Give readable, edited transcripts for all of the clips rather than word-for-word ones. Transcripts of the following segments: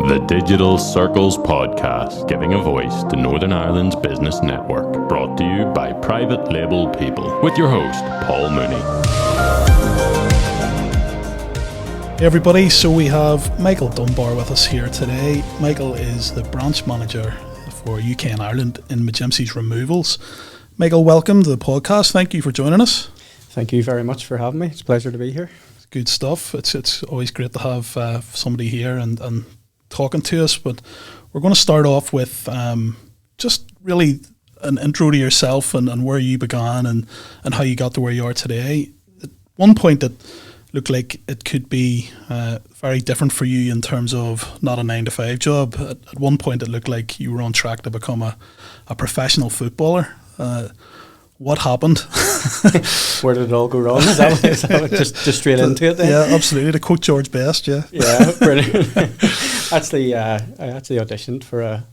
The Digital Circles podcast, giving a voice to Northern Ireland's business network, brought to you by private label people, with your host, Paul Mooney. Hey everybody, so we have Michael Dunbar with us here today. Michael is the branch manager for UK and Ireland in Magimsi's Removals. Michael, welcome to the podcast. Thank you for joining us. Thank you very much for having me. It's a pleasure to be here. Good stuff. It's always great to have somebody here and talking to us, but we're going to start off with just really an intro to yourself and where you began and how you got to where you are today. At one point it looked like it could be very different for you in terms of not a 9-to-5 job. At one point it looked like you were on track to become a professional footballer. What happened? Where did it all go wrong? Is that just straight into it then? Yeah, absolutely. To quote George Best, yeah. Yeah, brilliant. Actually, I auditioned for a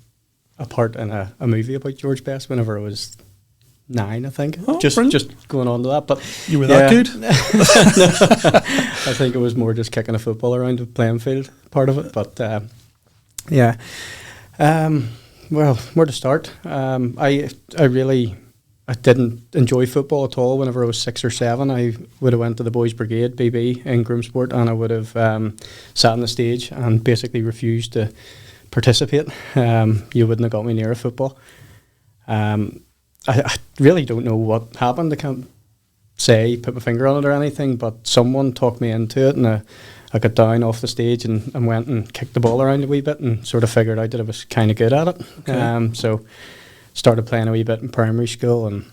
part in a movie about George Best whenever I was 9, I think. Oh, just going on to that. But you were that good? No, I think it was more just kicking a football around the playing field part of it. But yeah. Well, where to start? I didn't enjoy football at all. Whenever I was 6 or 7, I would have went to the Boys Brigade, BB, in Groomsport, and I would have sat on the stage and basically refused to participate. You wouldn't have got me near a football. I really don't know what happened. I can't put my finger on it or anything, but someone talked me into it, and I got down off the stage and went and kicked the ball around a wee bit and sort of figured out that I was kind of good at it. Okay. So started playing a wee bit in primary school and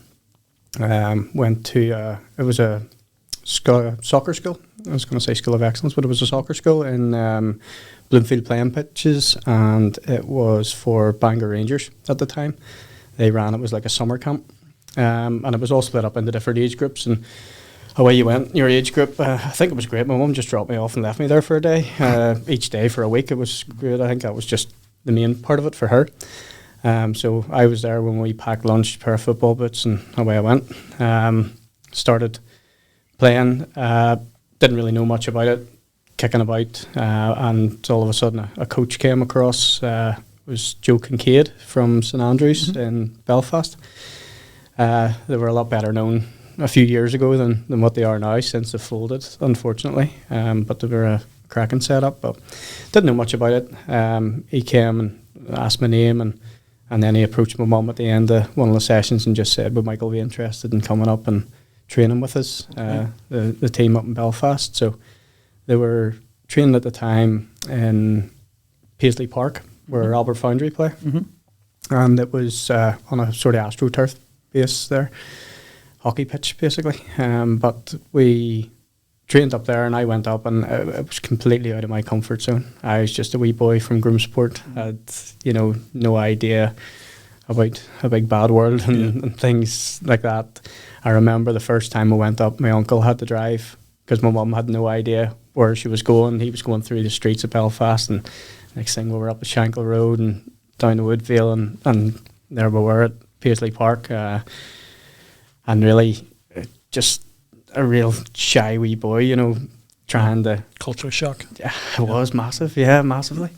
went to, it was a soccer school. I was going to say School of Excellence, but it was a soccer school in Bloomfield playing pitches, and it was for Bangor Rangers at the time. They ran, it was like a summer camp, and it was all split up into different age groups, and away you went, your age group. I think it was great. My mum just dropped me off and left me there for a day, each day for a week. It was great. I think that was just the main part of it for her. So I was there when we packed lunch, pair of football boots, and away I went. Started playing, didn't really know much about it, kicking about, and all of a sudden a coach came across. It was Joe Kincaid from St Andrews in Belfast. They were a lot better known a few years ago than what they are now, since they've folded, unfortunately. But they were a cracking setup, but didn't know much about it. He came and asked my name, and then he approached my mum at the end of one of the sessions and just said, would Michael be interested in coming up and training with us, the team up in Belfast. So they were training at the time in Paisley Park, where Albert Foundry play. And it was on a sort of AstroTurf base there, hockey pitch basically. But we trained up there, and I went up, and it was completely out of my comfort zone. I was just a wee boy from Groomsport, had no idea about a big bad world and things like that. I remember the first time I went up, my uncle had to drive because my mum had no idea where she was going. He was going through the streets of Belfast, and next thing we were up at Shankle Road and down to Woodvale, and there we were at Paisley Park, and really just a real shy wee boy, trying to... Culture shock. Yeah, it was massive, massively.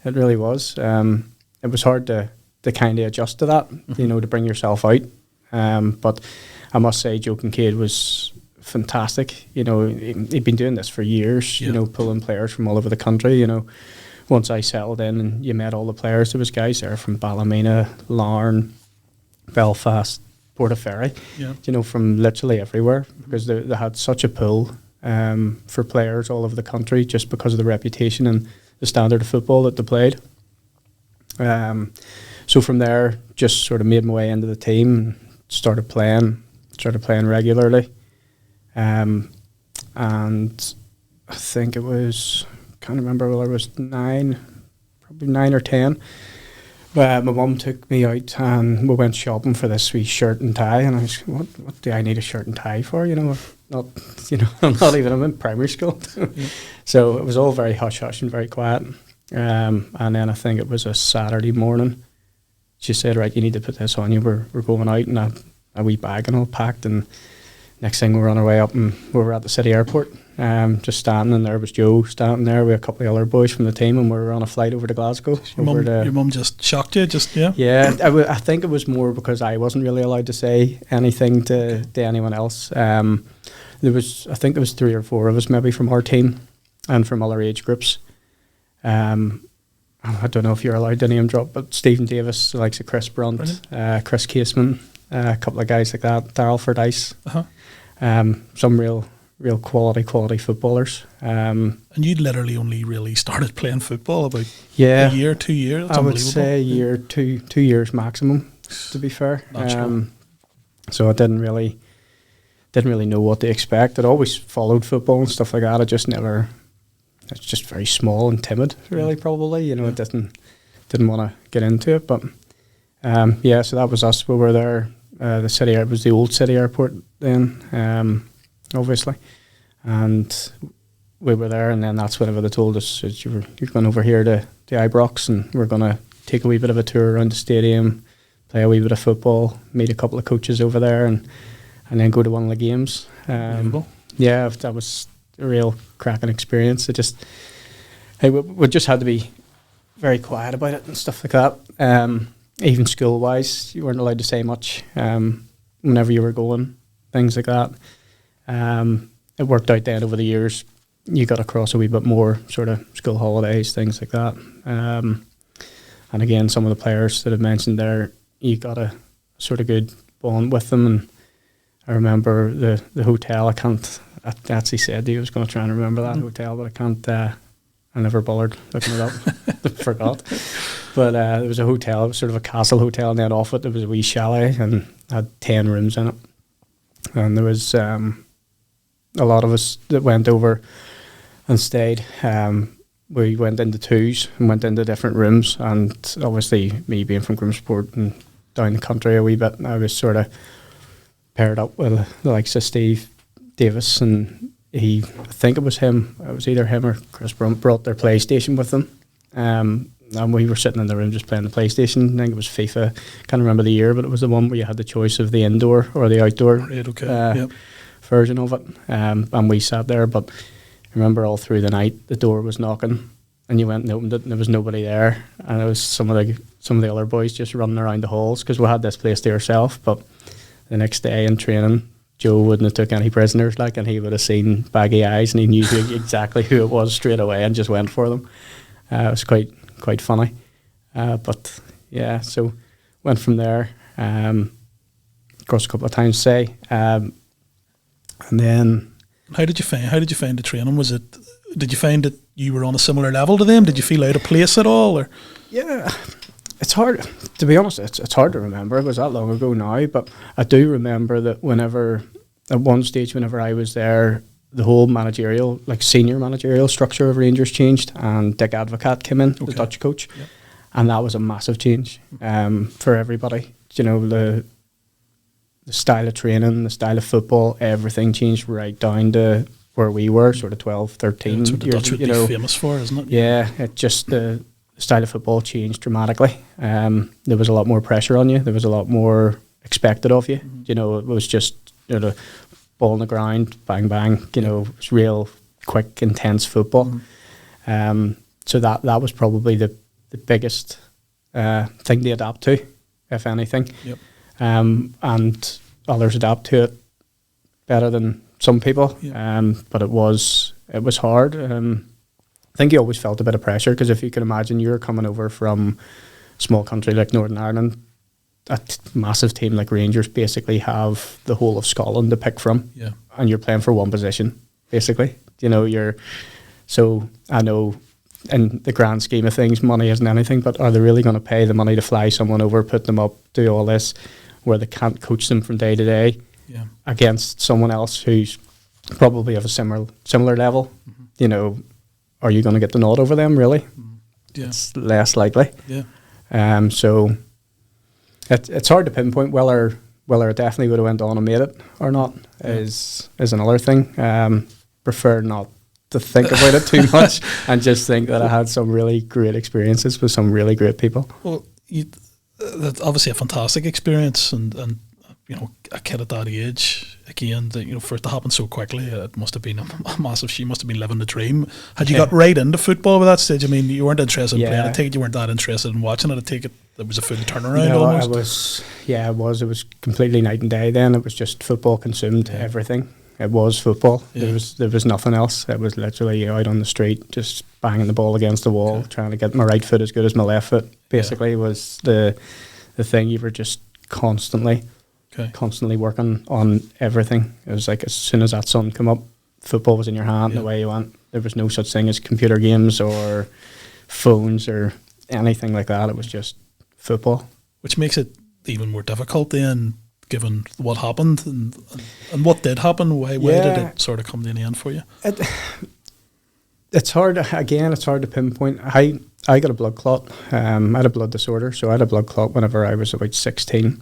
It really was. It was hard to kind of adjust to that, to bring yourself out. But I must say, Joe Kincaid was fantastic. He'd been doing this for years, pulling players from all over the country. Once I settled in and you met all the players, there was guys there from Ballymena, Larne, Belfast, Portaferry, from literally everywhere, because they had such a pull for players all over the country just because of the reputation and the standard of football that they played. So from there, just sort of made my way into the team, started playing regularly. And I think it was, can't remember whether I was probably 9 or 10. My mum took me out and we went shopping for this wee shirt and tie, and I was, what do I need a shirt and tie for? I'm in primary school. So it was all very hush-hush and very quiet. And then I think it was a Saturday morning. She said, right, you need to put this on you. We're going out, and a wee bag and all packed, and next thing we were on our way up and we were at the city airport. just standing, and there was Joe standing there with a couple of other boys from the team, and we were on a flight over to Glasgow. Your mum just shocked you, Yeah, I think it was more because I wasn't really allowed to say anything to anyone else. I think there was 3 or 4 of us maybe from our team and from other age groups. I don't know if you're allowed to name drop, but Stephen Davis, the likes of Chris Brunt, Chris Caseman, a couple of guys like that, Darryl Fordyce, some real quality footballers. And you'd literally only really started playing football about a year, 2 years. That's I would say a year, 2 years maximum, to be fair. So I didn't really know what to expect. I'd always followed football and stuff like that. It's just very small and timid, really, probably. I didn't want to get into it. But, so that was us. We were there. It was the old city airport then, obviously. And we were there, and then that's whenever they told us that you're going over here to Ibrox, and we're going to take a wee bit of a tour around the stadium, play a wee bit of football, meet a couple of coaches over there, and then go to one of the games. Yeah, that was a real cracking experience. We just had to be very quiet about it and stuff like that. Even school wise, you weren't allowed to say much whenever you were going, things like that. It worked out then over the years. You got across a wee bit more sort of school holidays, things like that. And again, some of the players that I've mentioned there, you got a sort of good bond with them. And I remember the hotel. I actually said he was going to try and remember that hotel, but I can't. I never bothered looking it up. Forgot. But there was a hotel, it was sort of a castle hotel, and then off it there was a wee chalet and had 10 rooms in it. And there was a lot of us that went over and stayed. We went into twos and went into different rooms, and obviously me being from Grimsport and down the country a wee bit, I was sort of paired up with the likes of Steve Davis, and I think it was either him or Chris Brunt brought their PlayStation with them. And we were sitting in the room just playing the PlayStation. I think it was FIFA. Can't remember the year, but it was the one where you had the choice of the indoor or the outdoor version of it. And we sat there, but I remember all through the night the door was knocking, and you went and opened it, and there was nobody there. And it was some of the other boys just running around the halls because we had this place to ourselves. But the next day in training, Joe wouldn't have took any prisoners, and he would have seen baggy eyes, and he knew exactly who it was straight away and just went for them. It was quite funny, but yeah. So went from there, across a couple of times, and then. How did you find the training? Did you find that you were on a similar level to them? Did you feel out of place at all, or? Yeah. It's hard, to be honest, it's hard to remember. It was that long ago now, but I do remember that at one stage, whenever I was there, the whole senior managerial structure of Rangers changed, and Dick Advocat came in, the Dutch coach, and that was a massive change for everybody. The style of training, the style of football, everything changed right down to where we were, sort of 12, 13 that's what the years, Dutch would be famous for, isn't it? Yeah, it just the style of football changed dramatically. There was a lot more pressure on you. There was a lot more expected of you. It was just the ball on the ground, bang bang. It was real quick, intense football. So that was probably the biggest thing to adapt to, if anything. Yep. And others adapt to it better than some people. Yep. But it was hard. I think you always felt a bit of pressure, because if you can imagine, you're coming over from a small country like Northern Ireland, a massive team like Rangers basically have the whole of Scotland to pick from, and you're playing for one position, basically. So I know in the grand scheme of things, money isn't anything, but are they really going to pay the money to fly someone over, put them up, do all this, where they can't coach them from day to day against someone else who's probably of a similar level? Are you going to get the nod over them, really? Yeah. It's less likely. Yeah. So it's hard to pinpoint whether it definitely would have went on and made it or not is another thing. Prefer not to think about it too much and just think that I had some really great experiences with some really great people. Well, that's obviously a fantastic experience, and a kid at that age, again, that, for it to happen so quickly, it must have been a massive. She must have been living the dream. Had you got right into football at that stage? I mean, you weren't interested in playing. I take it you weren't that interested in watching it. I take it was a full turnaround. No, almost. It was. It was completely night and day. Then it was just football consumed everything. It was football. Yeah. There was nothing else. It was literally out on the street, just banging the ball against the wall, trying to get my right foot as good as my left foot. Basically, was the thing. You were just constantly working on everything. It was like as soon as that sun came up, football was in your hand, and away you went. There was no such thing as computer games or phones or anything like that. It was just football. Which makes it even more difficult then, given what happened and what did happen. Why did it sort of come to an end for you? It's hard to pinpoint. I got a blood clot. I had a blood disorder, so I had a blood clot whenever I was about 16.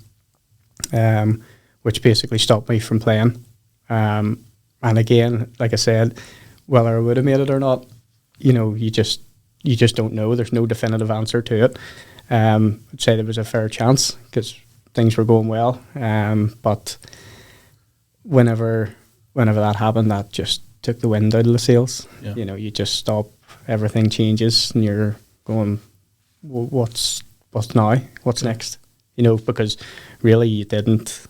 Which basically stopped me from playing. And again, like I said, whether I would have made it or not, you just don't know. There's no definitive answer to it. I'd say there was a fair chance because things were going well. But whenever that happened, that just took the wind out of the sails. Yeah. You just stop. Everything changes, and you're going, well, what's now? What's next? Because really you didn't,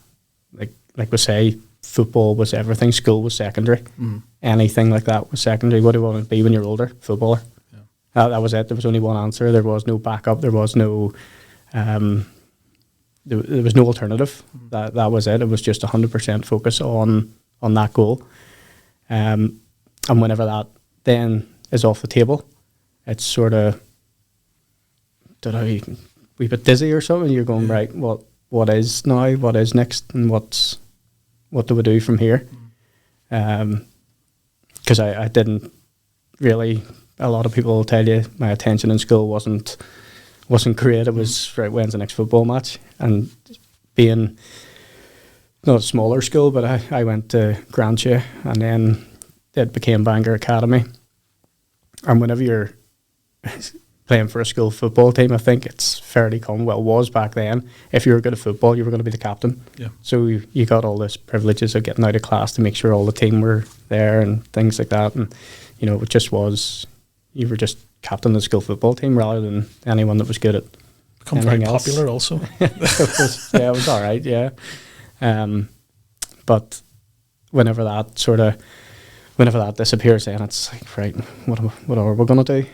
like we say, football was everything, school was secondary. Anything like that was secondary. What do you want to be when you're older? Footballer. Yeah. That was it. There was only one answer. There was no backup. There was no there was no alternative. That was it. It was just 100% focus on that goal. And whenever that then is off the table, it's sort of, did I wee bit dizzy or something? You're going, right, what is now, what is next, and what do we do from here? Because I didn't really, a lot of people will tell you my attention in school wasn't great. It was, right, when's the next football match? And being not a smaller school, but I went to Grantia, and then it became Bangor Academy. And whenever you're playing for a school football team, I think it's fairly common. Well, it was back then. If you were good at football, you were going to be the captain. Yeah. So you got all this privileges of getting out of class to make sure all the team were there and things like that. And it just was, you were just captain of the school football team rather than anyone that was good at become very popular also. It was all right. Yeah. But whenever that disappears, then it's like, right, what are we going to do?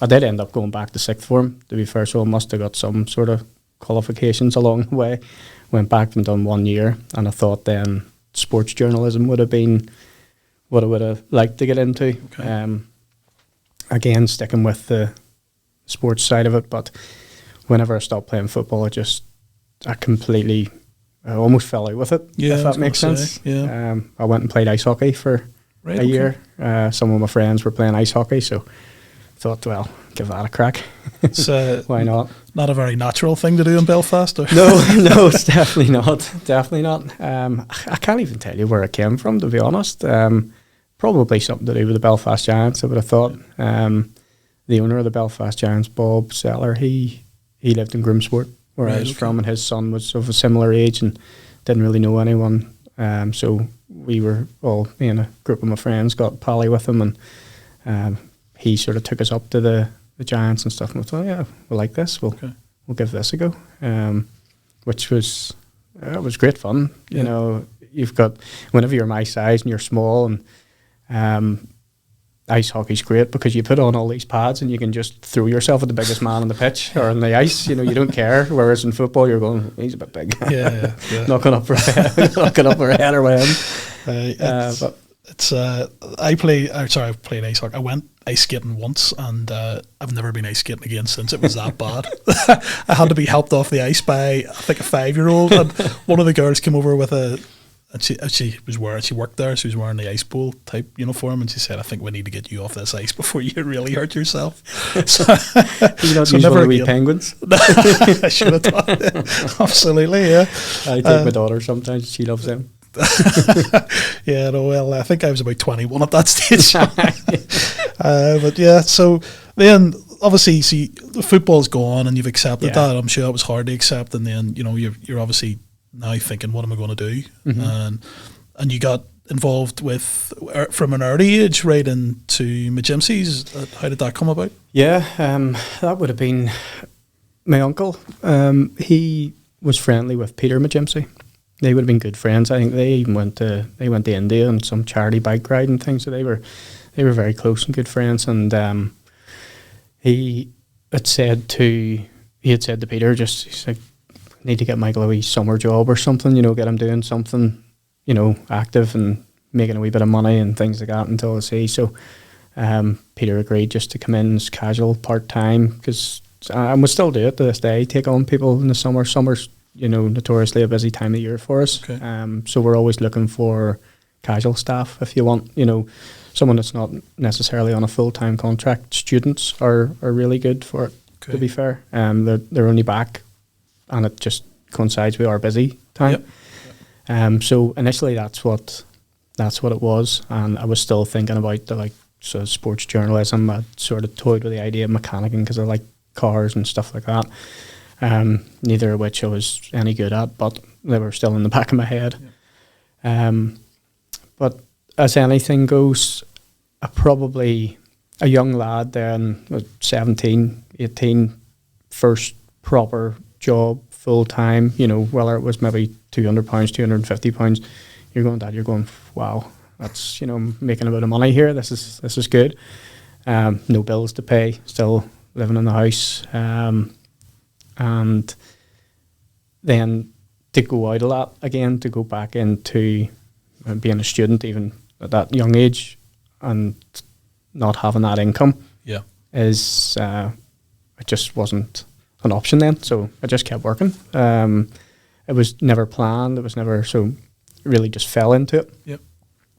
I did end up going back to sixth form, to be fair, so I must have got some sort of qualifications along the way. Went back and done 1 year, and I thought then sports journalism would have been what I would have liked to get into. Okay. Again, sticking with the sports side of it, but whenever I stopped playing football, I almost fell out with it, if that makes sense. Yeah. I went and played ice hockey for a year. Some of my friends were playing ice hockey, so I thought, well, give that a crack. Why not? Not a very natural thing to do in Belfast? Or? No, it's definitely not. Definitely not. I can't even tell you where it came from, to be honest. Probably something to do with the Belfast Giants, I would have thought. The owner of the Belfast Giants, Bob Seller, he lived in Groomsport, where I was from, and his son was of a similar age and didn't really know anyone. So we were all, a group of my friends, got pally with him, and he sort of took us up to the Giants and stuff, and we thought, yeah, we'll like this, we'll give this a go, which was it was great fun. You've got, whenever you're my size and you're small, and ice hockey's great because you put on all these pads and you can just throw yourself at the biggest man on the pitch or on the ice. You don't care. Whereas in football, you're going, he's a bit big. Yeah. knocking up her head or whatever. But it's I played ice hockey. I went ice skating once, and I've never been ice skating again since. It was that bad. I had to be helped off the ice by, I think, a 5-year-old, and one of the girls came over with she worked there. She was wearing the ice bowl type uniform, and she said, "I think we need to get you off this ice before you really hurt yourself." So, you don't use one of the penguins? I should have done it. Absolutely, yeah. I take my daughter sometimes. She loves them. Yeah, no, well, I think I was about 21 at that stage. But yeah, so then obviously, see, the football's gone, and you've accepted that. I'm sure it was hard to accept, and then you're obviously now thinking, what am I going to do? And you got involved with, from an early age, right into Magimsies. How did that come about? Yeah, that would have been my uncle. He was friendly with Peter Magimsey. They would have been good friends. I think they even went to India on some charity bike ride and things. So they were very close and good friends. And he had said to Peter, he's like, need to get Michael a wee summer job or something. Get him doing something, active and making a wee bit of money and things like that until I see. So Peter agreed just to come in as casual part time, because and we still do it to this day. Take on people in the summer. Summer's notoriously a busy time of year for us. Okay. So we're always looking for casual staff. If you want, someone that's not necessarily on a full time contract. Students are really good for it. Okay. To be fair, they're only back, and it just coincides with our busy time. Yep. So initially that's what it was, and I was still thinking about the sports journalism. I sort of toyed with the idea of mechanicking because I like cars and stuff like that. Neither of which I was any good at, but they were still in the back of my head. Yeah. But as anything goes, probably a young lad then, 17, 18, first proper job, full time, whether it was maybe £200, £250, you're going, wow, that's, making a bit of money here. This is good. No bills to pay, still living in the house. And then to go out of that again, to go back into being a student even at that young age and not having that income is it just wasn't an option then. So I just kept working. It was never planned. It was never, so really just fell into it. Yep.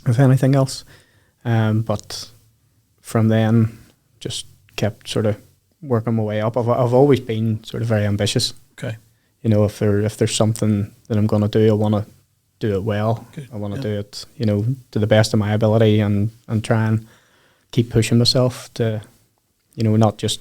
If anything else. But from then just kept sort of working my way up. I've always been sort of very ambitious. Okay. If there's something that I'm going to do, I want to do it well. Good. I want to do it, to the best of my ability and try and keep pushing myself to, not just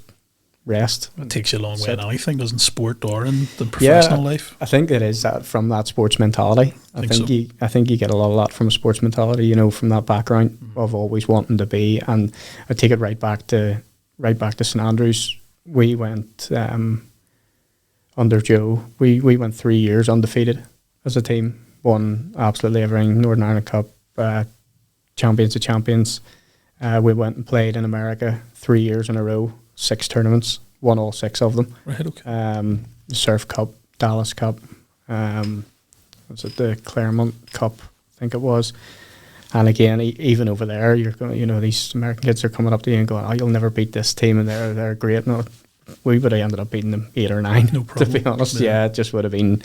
rest. It takes you a long way in anything, doesn't sport or in the professional life? I think it is that from that sports mentality. I think you get a lot of that from a sports mentality, from that background of always wanting to be. And I take it right back to St Andrews. We went under Joe. We went 3 years undefeated as a team. Won absolutely everything. Northern Ireland Cup, Champions of Champions. We went and played in America 3 years in a row, 6 tournaments, won all 6 of them. Right, okay. The Surf Cup, Dallas Cup, was it the Claremont Cup? I think it was. And again, even over there, you're going, these American kids are coming up to you and going, "Oh, you'll never beat this team," and they're great. No, we would have ended up beating them 8 or 9. No problem. To be honest, yeah, it just would have been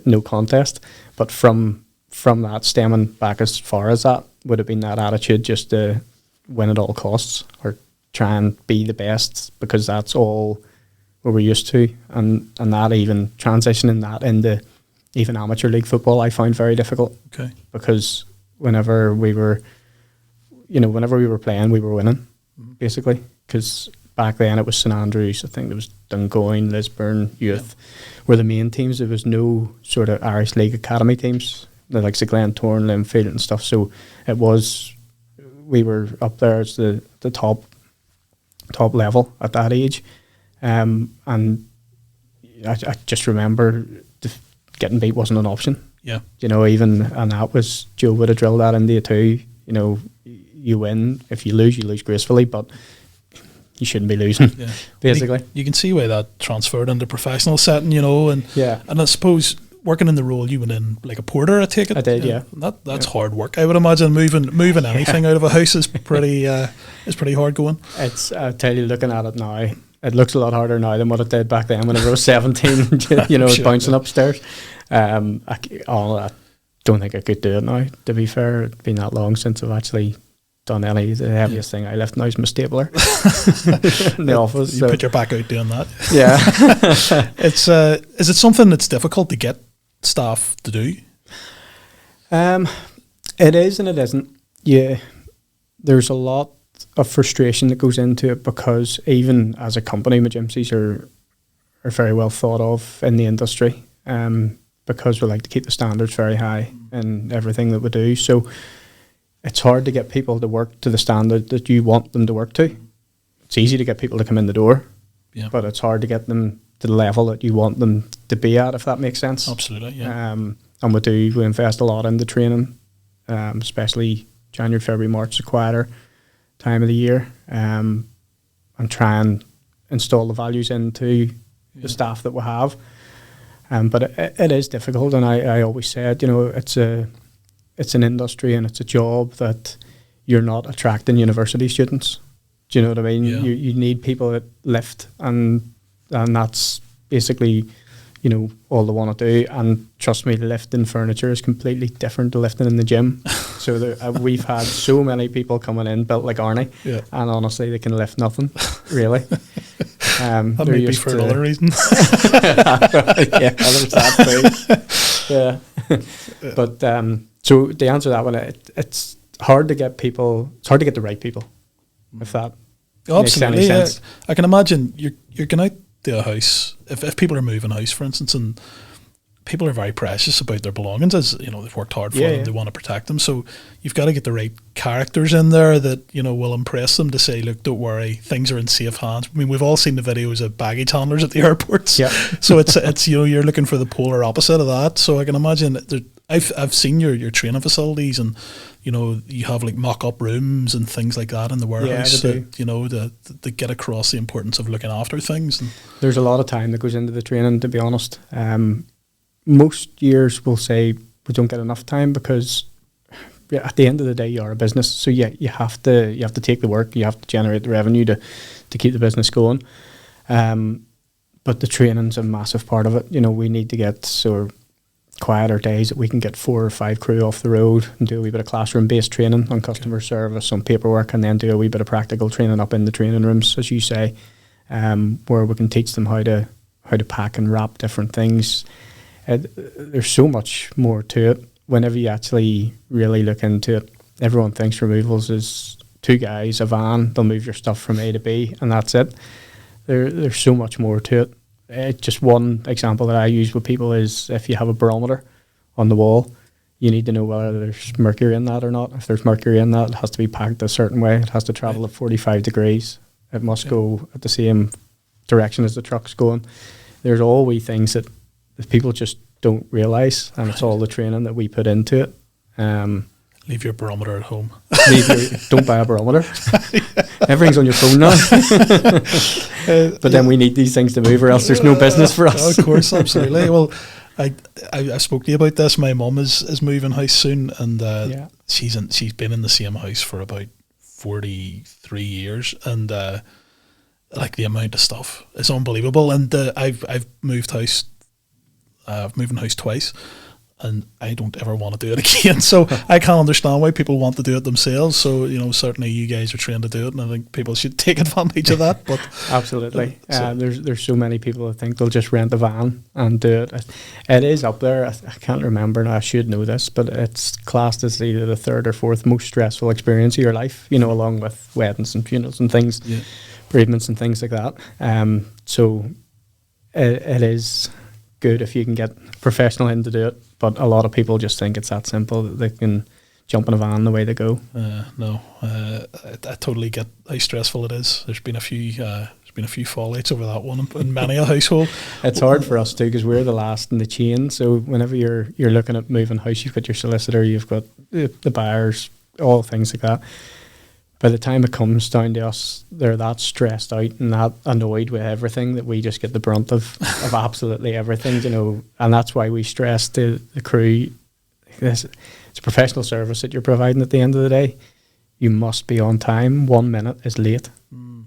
no contest. But from that, stemming back as far as that, would have been that attitude just to win at all costs or try and be the best, because that's all we were used to, and that even transitioning that into even amateur league football, I found very difficult. Okay. Because whenever we were playing, we were winning, basically. Because back then it was St Andrews, I think there was Dungoyne, Lisburn, Youth, were the main teams. There was no sort of Irish League Academy teams, the likes of Glentoran, Linfield and stuff. So we were up there as the top level at that age. And I just remember getting beat wasn't an option. Yeah. And that was, Joe would have drilled that into you too. You win. If you lose gracefully, but you shouldn't be losing, basically. You can see why that transferred into professional setting, and I suppose working in the role you went in, like a porter, I take it. I did, yeah. That's hard work. I would imagine moving anything out of a house is pretty hard going. It's, I tell you, looking at it now, it looks a lot harder now than what it did back then when I was 17. Sure, bouncing upstairs. I don't think I could do it now. To be fair, it's been that long since I've actually done any. The heaviest thing I lift now is my stapler in the office. You put your back out doing that. Yeah. Is it something that's difficult to get staff to do? It is and it isn't. Yeah, there's a lot of frustration that goes into it, because even as a company, Magimsies are very well thought of in the industry. because we like to keep the standards very high in everything that we do. So it's hard to get people to work to the standard that you want them to work to. It's easy to get people to come in the door, but it's hard to get them to the level that you want them to be at, if that makes sense. Absolutely, yeah. And we invest a lot into training, especially January, February, March, the quieter time of the year, and try and install the values into the staff that we have. But it is difficult, and I always said, it's an industry and it's a job that you're not attracting university students. Do you know what I mean? Yeah. You need people that lift, and that's basically, all they want to do. And trust me, lifting furniture is completely different to lifting in the gym. So we've had so many people coming in built like Arnie, and honestly, they can lift nothing, really. That may be for another reason. Yeah, there's that too. Yeah. But so to answer that one, it's hard to get people. It's hard to get the right people. If that makes any sense. I can imagine you're going out to a house. If people are moving house, for instance, and people are very precious about their belongings, as they've worked hard for them, they want to protect them. So you've got to get the right characters in there that will impress them to say, look, don't worry, things are in safe hands. I mean, we've all seen the videos of baggage handlers at the airports. Yeah. So it's you're looking for the polar opposite of that. So I can imagine I've seen your training facilities, and you have like mock-up rooms and things like that in the warehouse. To get across the importance of looking after things. And there's a lot of time that goes into the training, to be honest. Most years will say we don't get enough time because at the end of the day you are a business, so you have to take the work, you have to generate the revenue to keep the business going. But the training's a massive part of it. We need to get sort of quieter days that we can get 4 or 5 crew off the road and do a wee bit of classroom based training on customer service, on paperwork, and then do a wee bit of practical training up in the training rooms, as you say, where we can teach them how to pack and wrap different things. There's so much more to it. Whenever you actually really look into it, everyone thinks removals is 2 guys, a van, they'll move your stuff from A to B, and that's it. There's so much more to it. Just one example that I use with people is if you have a barometer on the wall, you need to know whether there's mercury in that or not. If there's mercury in that, it has to be packed a certain way. It has to travel at 45 degrees. It must go at the same direction as the truck's going. There's all wee things that people just don't realise, and it's all the training that we put into it. Leave your barometer at home. Don't buy a barometer. Everything's on your phone now. But then we need these things to move, or else there's no business for us. Of course, absolutely. Well, I spoke to you about this. My mum is moving house soon, and she's been in the same house for about 43 years, and like the amount of stuff is unbelievable. And I've moved house. I've moved in house twice, and I don't ever want to do it again. So I can't understand why people want to do it themselves. So certainly you guys are trained to do it, and I think people should take advantage of that. But absolutely, there's so many people that think they'll just rent a van and do it. It is up there. I can't remember now. I should know this, but it's classed as either the 3rd or 4th most stressful experience of your life. Along with weddings and funerals and things, bereavements and things like that. So it is good if you can get a professional in to do it, but a lot of people just think it's that simple that they can jump in a van the way they go. No, I totally get how stressful it is. There's been a few fallouts over that one in many a household. It's hard for us too because we're the last in the chain. So whenever you're looking at moving house, you've got your solicitor, you've got the buyers, all things like that. By the time it comes down to us, they're that stressed out and that annoyed with everything that we just get the brunt of absolutely everything, and that's why we stress to the crew, it's a professional service that you're providing at the end of the day. You must be on time. 1 minute is late.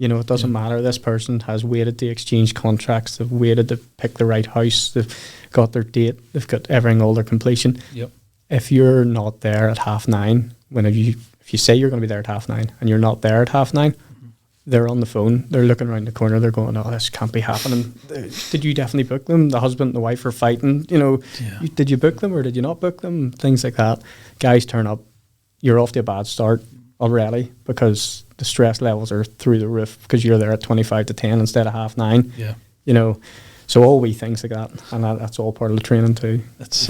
It doesn't matter. This person has waited to exchange contracts, they've waited to pick the right house, they've got their date, they've got everything, all their completion. Yep. If you're not there at 9:30, if you say you're going to be there at 9:30 and you're not there at 9:30, they're on the phone, they're looking around the corner, they're going, oh, this can't be happening. Did you definitely book them? The husband and the wife are fighting, did you book them or did you not book them? Things like that. Guys turn up, you're off to a bad start already because the stress levels are through the roof because you're there at 9:25 instead of 9:30. So all wee things like that, and that's all part of the training too. It's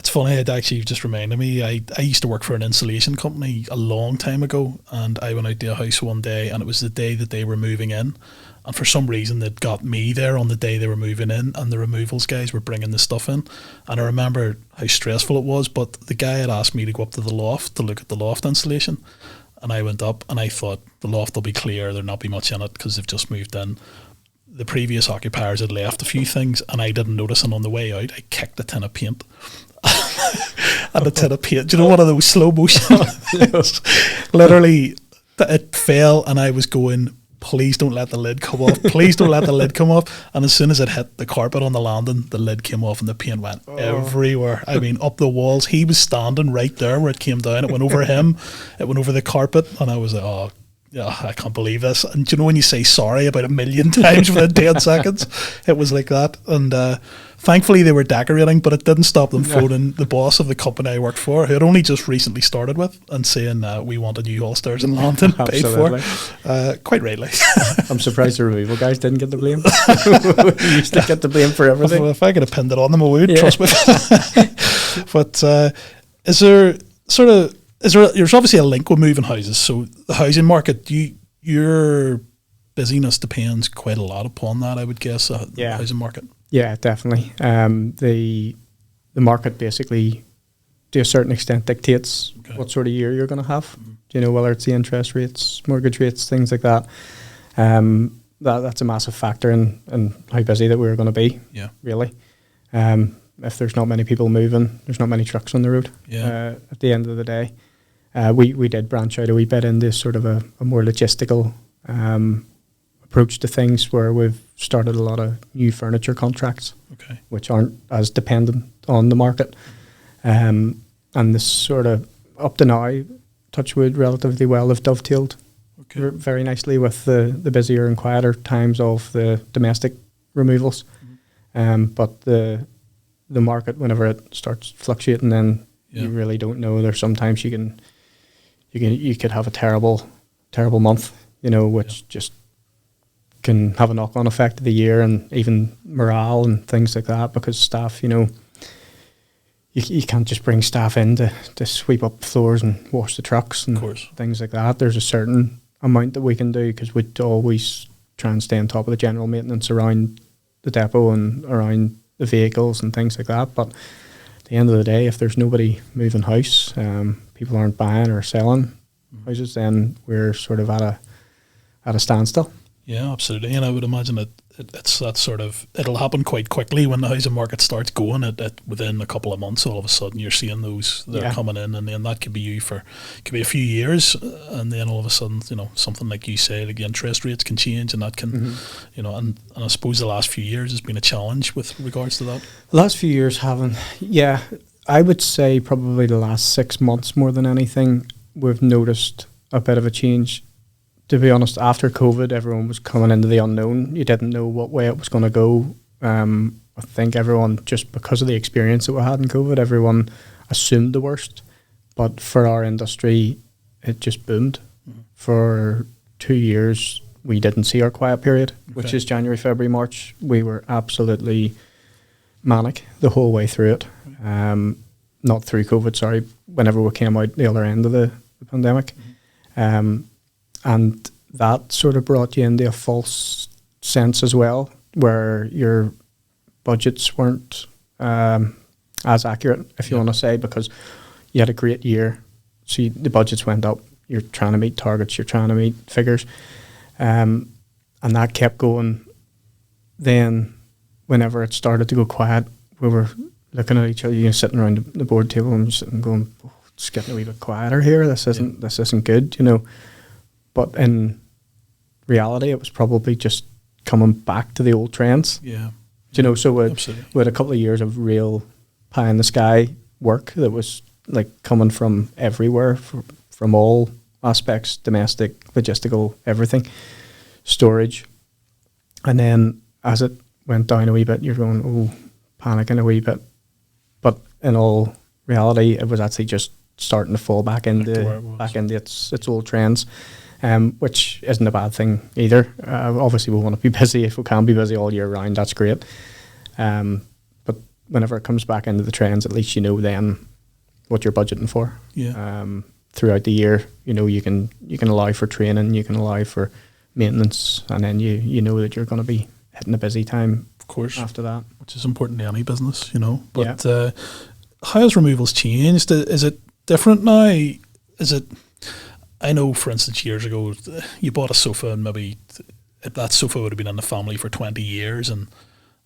funny, it actually just reminded me, I used to work for an insulation company a long time ago, and I went out to a house one day, and it was the day that they were moving in, and for some reason they'd got me there on the day they were moving in, and the removals guys were bringing the stuff in, and I remember how stressful it was, but the guy had asked me to go up to the loft to look at the loft insulation, and I went up, and I thought, the loft will be clear, there'll not be much in it, because they've just moved in. The previous occupiers had left a few things, and I didn't notice, and on the way out I kicked a tin of paint. And a tin of paint, do you know, one of those slow motion literally it fell, and I was going, please don't let the lid come off, please don't let the lid come off, and as soon as it hit the carpet on the landing, the lid came off and the paint went everywhere. I mean, up the walls. He was standing right there where it came down, it went over him, it went over the carpet, and I was like, oh yeah, I can't believe this. And do you know when you say sorry about 1,000,000 times within 10 seconds? It was like that. And thankfully they were decorating, but it didn't stop them phoning the boss of the company I worked for, who had only just recently stared with, and saying we want a new all-stairs in London paid for. Quite rightly. I'm surprised the removal guys didn't get the blame. We used to get the blame for everything. If I could have pinned it on them, I would, trust me. But is there sort of... there's obviously a link with moving houses. So the housing market, your busyness depends quite a lot upon that, I would guess, the housing market. Yeah, definitely. The market basically, to a certain extent, dictates what sort of year you're going to have. Mm-hmm. Do you know, whether it's the interest rates, mortgage rates, things like that. That's a massive factor in how busy that we're going to be, really. If there's not many people moving, there's not many trucks on the road at the end of the day. We did branch out a wee bit into sort of a more logistical approach to things, where we've started a lot of new furniture contracts, which aren't as dependent on the market. And this sort of, up to now, touch wood, relatively well have dovetailed very nicely with the busier and quieter times of the domestic removals. Mm-hmm. But the market, whenever it starts fluctuating, then you really don't know. There's sometimes you could have a terrible month, you know, which just can have a knock-on effect of the year, and even morale and things like that, because staff, you know, you can't just bring staff in to sweep up floors and wash the trucks and things like that. There's a certain amount that we can do, because we'd always try and stay on top of the general maintenance around the depot and around the vehicles and things like that. But at the end of the day, if there's nobody moving house, people aren't buying or selling houses, then we're sort of at a standstill. Yeah, absolutely. And I would imagine it's that sort of, it'll happen quite quickly when the housing market starts going. Within a couple of months, all of a sudden you're seeing those that are coming in, and then that could be could be a few years, and then all of a sudden, you know, something like you say, like the interest rates can change, and that can, you know, and I suppose the last few years has been a challenge with regards to that. The last few years haven't. Yeah, I would say probably the last 6 months more than anything, we've noticed a bit of a change. To be honest, after COVID, everyone was coming into the unknown. You didn't know what way it was going to go. I think everyone, just because of the experience that we had in COVID, everyone assumed the worst. But for our industry, it just boomed. Mm-hmm. For 2 years, we didn't see our quiet period, which is January, February, March. We were absolutely manic the whole way through it. Not through COVID, sorry, whenever we came out the other end of the pandemic. Mm-hmm. And that sort of brought you into a false sense as well, where your budgets weren't as accurate, if you want to say, because you had a great year. So the budgets went up. You're trying to meet targets. You're trying to meet figures. And that kept going. Then whenever it started to go quiet, we were looking at each other, you know, sitting around the board table and sitting going, oh, it's getting a wee bit quieter here. This isn't good, you know. But in reality, it was probably just coming back to the old trends. Yeah. You know, so we had a couple of years of real pie in the sky work that was like coming from everywhere, from all aspects, domestic, logistical, everything, storage. And then as it went down a wee bit, you're going, oh, panicking a wee bit. But in all reality, it was actually just starting to fall back into its old trends. which isn't a bad thing either. Obviously, we want to be busy. If we can be busy all year round, that's great. But whenever it comes back into the trends, at least you know then what you're budgeting for. Yeah. Throughout the year, you can allow for training, you can allow for maintenance, and then you know that you're going to be hitting a busy time. Of course. After that, which is important to any business, But how has removals changed? Is it different now? Is it? I know, for instance, years ago, you bought a sofa, and maybe that sofa would have been in the family for 20 years, and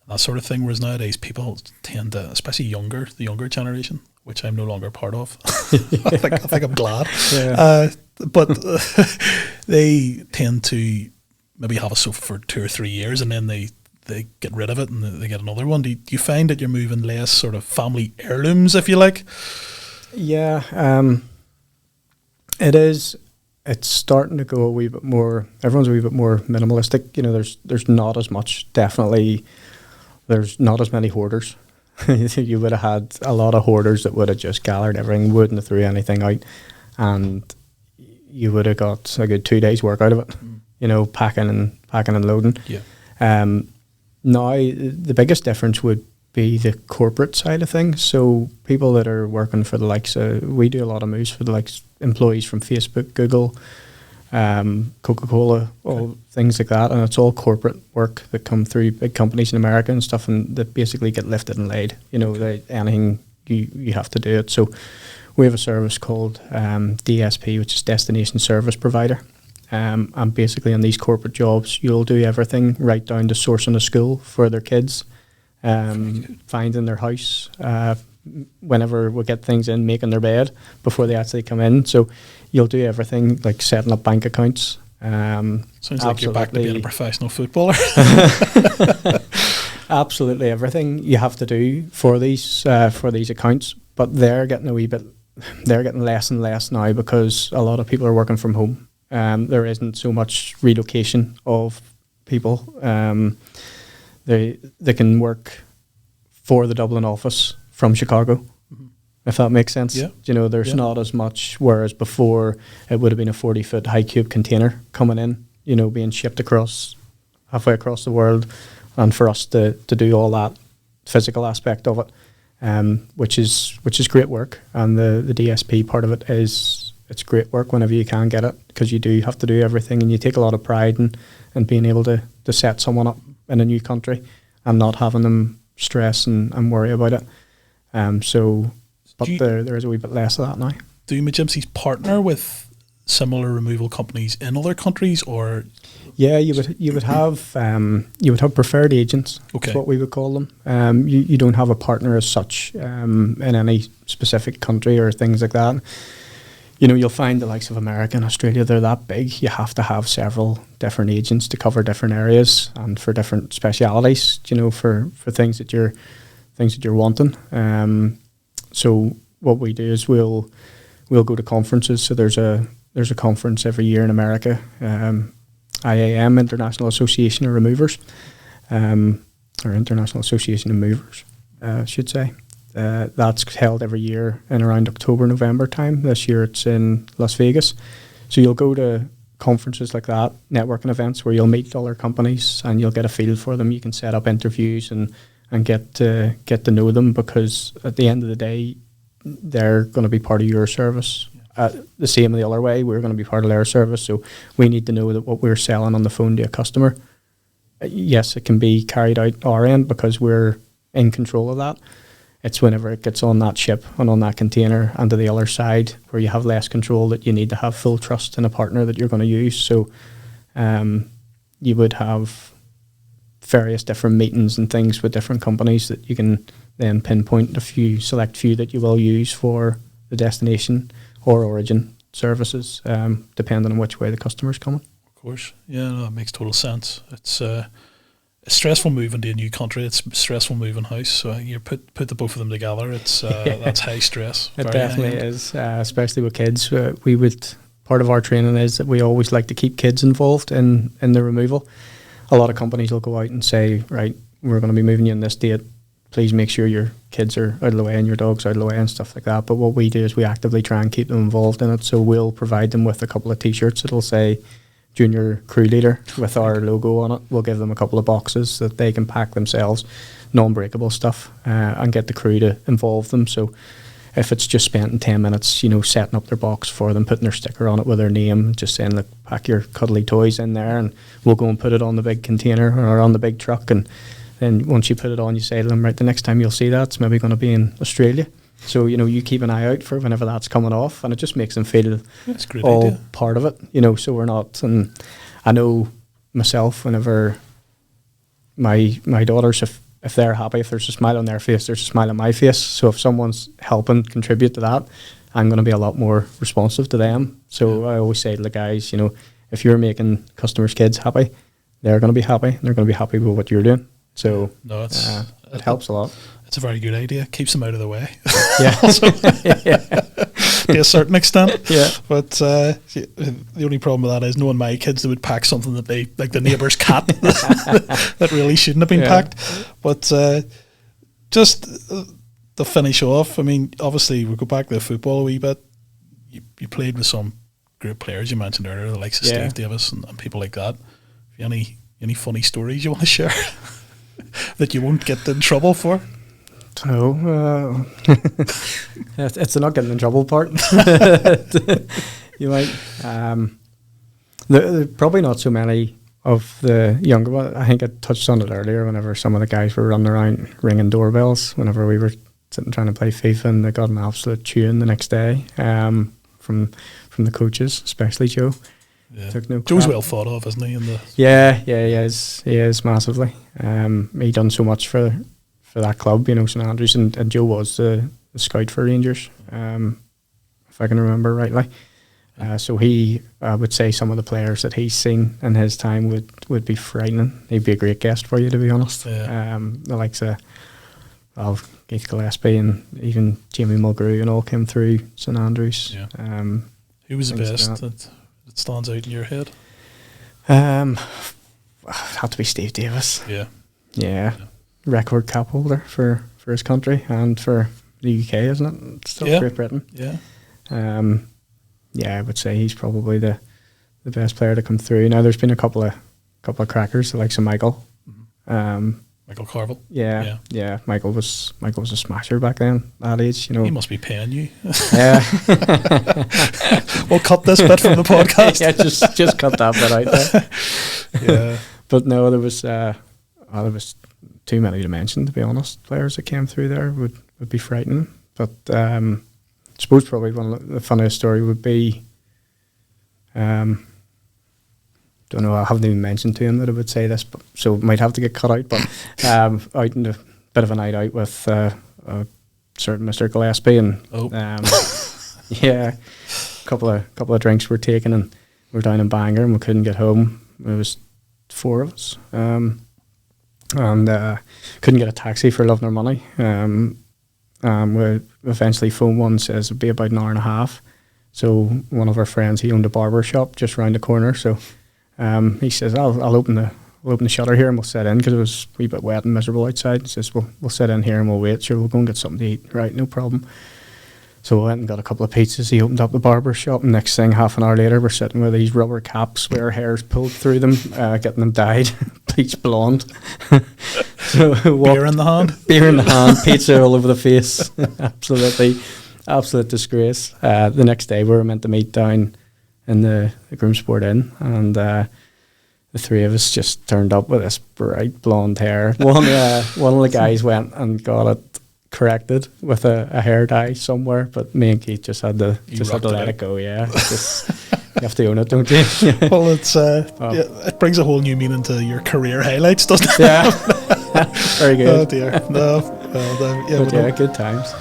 that sort of thing. Whereas nowadays, people tend to, especially the younger generation, which I'm no longer part of. I think I'm glad. Yeah. But they tend to maybe have a sofa for 2 or 3 years, and then they get rid of it and they get another one. Do you find that you're moving less sort of family heirlooms, if you like? Yeah, it is. It's starting to go a wee bit more. Everyone's a wee bit more minimalistic. There's not as much. Definitely, there's not as many hoarders. You would have had a lot of hoarders that would have just gathered everything, wouldn't have threw anything out, and you would have got a good 2 days work out of it. Packing and loading. Yeah. Now the biggest difference would be the corporate side of things. So people that are working for the likes of, we do a lot of moves for the likes employees from Facebook, Google, Coca-Cola, all things like that, and it's all corporate work that come through big companies in America and stuff, and that basically get lifted and laid. Anything you have to do it. So we have a service called DSP, which is Destination Service Provider. And basically in these corporate jobs, you'll do everything right down to sourcing a school for their kids, finding their house, whenever we get things in, making their bed before they actually come in. So you'll do everything, like setting up bank accounts. Sounds like you're back to being a professional footballer. Absolutely everything you have to do for these accounts, but they're getting less and less now because a lot of people are working from home. There isn't so much relocation of people. They can work for the Dublin office from Chicago, if that makes sense. Yeah. There's not as much, whereas before it would have been a 40-foot high cube container coming in, being shipped halfway across the world, and for us to do all that physical aspect of it, which is great work. And the DSP part of it is, it's great work whenever you can get it, because you do have to do everything, and you take a lot of pride in being able to set someone up in a new country and not having them stress and worry about it. There is a wee bit less of that now. Do McGimpsey's partner with similar removal companies in other countries, or? Yeah, you would have preferred agents. Okay, is what we would call them. You don't have a partner as such in any specific country or things like that. You'll find the likes of America and Australia, they're that big. You have to have several different agents to cover different areas and for different specialities, for things that you're wanting. So what we do is we'll go to conferences. So there's a conference every year in America, IAM, International Association of Removers, or International Association of Movers, I should say. That's held every year in around October, November time. This year it's in Las Vegas. So you'll go to conferences like that, networking events where you'll meet other companies and you'll get a feel for them. You can set up interviews and get to know them, because at the end of the day, they're going to be part of your service. The same the other way, we're going to be part of their service. So we need to know that what we're selling on the phone to a customer, yes, it can be carried out our end because we're in control of that. It's whenever it gets on that ship and on that container and to the other side where you have less control that you need to have full trust in a partner that you're going to use. So you would have various different meetings and things with different companies that you can then pinpoint select few that you will use for the destination or origin services, depending on which way the customer's coming. Of course. Yeah, no, that makes total sense. It's stressful moving to a new country. It's stressful moving house. So you put the both of them together. It's that's high stress. It definitely is, especially with kids. Part of our training is that we always like to keep kids involved in the removal. A lot of companies will go out and say, right, we're going to be moving you on this date. please make sure your kids are out of the way and your dog's out of the way and stuff like that. But what we do is we actively try and keep them involved in it. So we'll provide them with a couple of T-shirts that'll say Junior Crew Leader with our logo on it. We'll give them a couple of boxes that they can pack themselves, non-breakable stuff, and get the crew to involve them. So if it's just spending 10 minutes, you know, setting up their box for them, putting their sticker on it with their name, just saying, look, pack your cuddly toys in there and we'll go and put it on the big container or on the big truck. And then once you put it on, you say to them, right, the next time you'll see that, it's maybe going to be in Australia. So, you know, you keep an eye out for whenever that's coming off, and it just makes them feel all idea. Part of it, you know, so we're not. And I know myself, whenever my daughters, if they're happy, if there's a smile on their face, there's a smile on my face. So if someone's helping contribute to that, I'm going to be a lot more responsive to them. So I always say to the guys, you know, if you're making customers' kids happy, they're going to be happy. They're going to be happy with what you're doing. So no, it helps a lot. It's a very good idea. Keeps them out of the way. Yeah. To a certain extent. Yeah. But the only problem with that is knowing my kids, they would pack something that they, like the neighbour's cat, that really shouldn't have been packed. But just to finish off, I mean, obviously we'll go back to football a wee bit. You played with some great players you mentioned earlier, the likes of Steve Davis and people like that. Have you any funny stories you want to share that you won't get in trouble for? No, it's the not getting in trouble part. You might. There probably not so many of the younger ones. I think I touched on it earlier. Whenever some of the guys were running around ringing doorbells, whenever we were sitting trying to play FIFA, and they got an absolute tune the next day from the coaches, especially Joe. Yeah. Took no Joe's crap. well thought of, isn't he? Yeah, he is massively. He done so much for that club, you know, St Andrews, and Joe was the scout for Rangers, if I can remember rightly. So I would say some of the players that he's seen in his time would be frightening. He'd be a great guest for you, to be honest. Yeah. The likes of Keith Gillespie and even Jamie Mulgrew and all came through St Andrews. Yeah. Who was the best that stands out in your head? Had to be Steve Davis. Yeah. Record cap holder for his country and for the UK, isn't it? Still Great Britain. Yeah. I would say he's probably the best player to come through. Now there's been a couple of crackers, the likes of Michael. Michael Carville. Yeah. Michael was a smasher back then, that age, you know. He must be paying you. Yeah. We'll cut this bit from the podcast. Yeah, just cut that bit out there. Yeah. But no, there was too many to mention, to be honest. Players that came through there would be frightening. But I suppose probably one of the funniest story would be, don't know, I haven't even mentioned to him that I would say this, but so it might have to get cut out, but out in a bit of a night out with a certain Mr. Gillespie, and a couple of drinks were taken, and we were down in Bangor and we couldn't get home. It was 4 of us. And couldn't get a taxi for love nor money. We eventually phoned one, says it'd be about an hour and a half. So one of our friends, he owned a barber shop just round the corner. So he says, I'll open the shutter here and we'll sit in, because it was a wee bit wet and miserable outside. He says, we'll sit in here and we'll wait. Sure, we'll go and get something to eat. Right, no problem. So we went and got a couple of pizzas. He opened up the barber shop, and next thing, half an hour later, we're sitting with these rubber caps with our hairs pulled through them, getting them dyed, bleach blonde. So beer in the hand, pizza all over the face. Absolute disgrace. The next day, we were meant to meet down in the Groomsport Inn, and the 3 of us just turned up with this bright blonde hair. One of the guys went and got it corrected with a hair dye somewhere, but me and Keith just had to let it go. Yeah, you have to own it, don't you? Well, it's it brings a whole new meaning to your career highlights, doesn't it? Yeah. Very good. Oh dear. No. Well, good times.